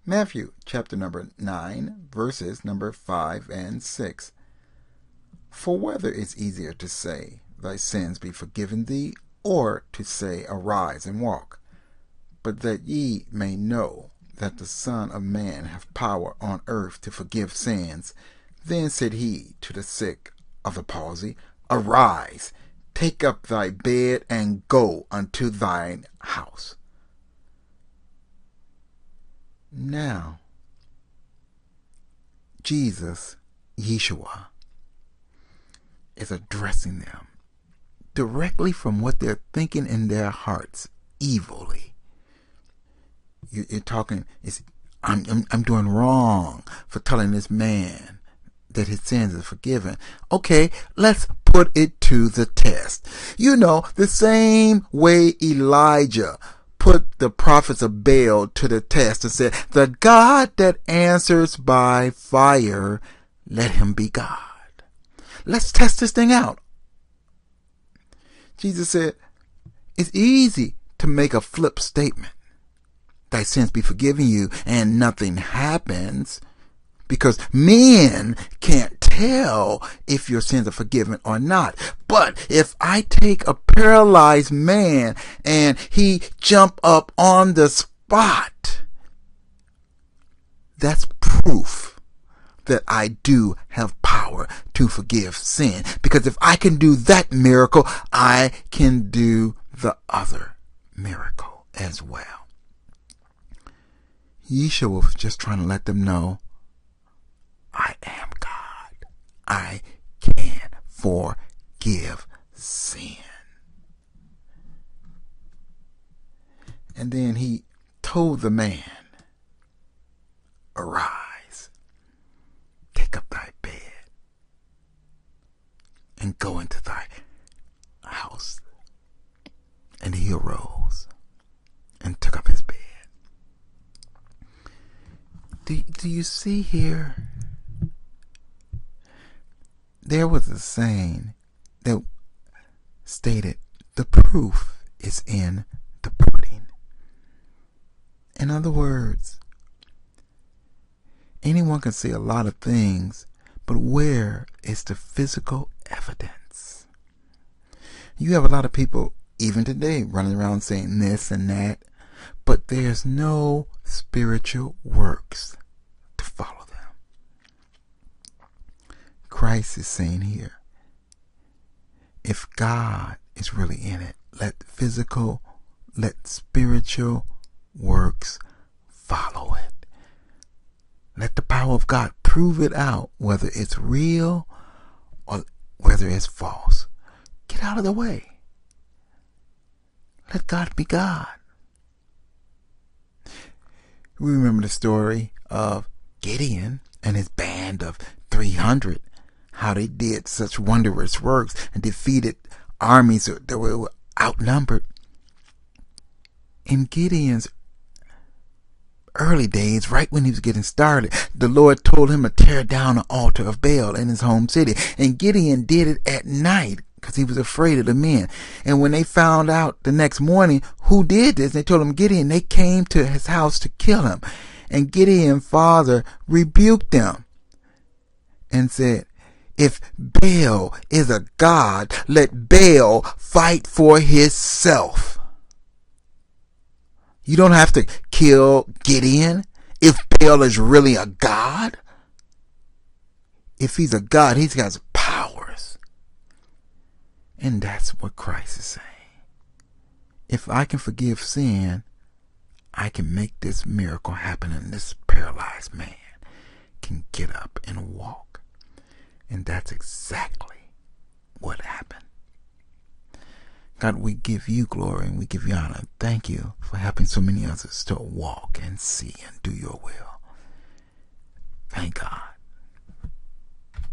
Matthew chapter number 9, verses number 5 and 6. For whether it's easier to say, thy sins be forgiven thee, or to say, arise and walk, but that ye may know that the Son of Man hath power on earth to forgive sins. Then said he to the sick of the palsy, Arise, take up thy bed, and go unto thine house. Now, Jesus, Yeshua, is addressing them directly from what they're thinking in their hearts evilly. You're talking, I'm doing wrong for telling this man that his sins are forgiven. Okay, let's put it to the test. You know, the same way Elijah put the prophets of Baal to the test and said, the God that answers by fire, let him be God. Let's test this thing out. Jesus said, it's easy to make a flip statement. Thy sins be forgiven you, and nothing happens, because men can't tell if your sins are forgiven or not. But if I take a paralyzed man and he jump up on the spot, that's proof that I do have power to forgive sin. Because if I can do that miracle, I can do the other miracle as well. Yeshua was just trying to let them know, I am God. I can forgive sin. And then he told the man, arise, take up thy bed, and go into thy house. And he arose and took up his bed. Do you see here? There was a saying that stated, the proof is in the pudding. In other words, anyone can say a lot of things, but where is the physical evidence? You have a lot of people, even today, running around saying this and that, but there's no spiritual works to follow them. Christ is saying here, if God is really in it, let spiritual works follow it. Let the power of God prove it out, whether it's real or whether it's false. Get out of the way. Let God be God. We remember the story of Gideon and his band of 300, how they did such wondrous works and defeated armies that were outnumbered. In Gideon's early days, right when he was getting started, the Lord told him to tear down an altar of Baal in his home city. And Gideon did it at night because he was afraid of the men. And when they found out the next morning who did this, they told him Gideon, they came to his house to kill him. And Gideon's father rebuked them and said, if Baal is a god, let Baal fight for himself. You don't have to kill Gideon if Baal is really a god. If he's a god, he's got powers. And that's what Christ is saying. If I can forgive sin, I can make this miracle happen, and this paralyzed man can get up and walk. And that's exactly what happened. God, we give you glory and we give you honor. Thank you for helping so many others to walk and see and do your will. Thank God.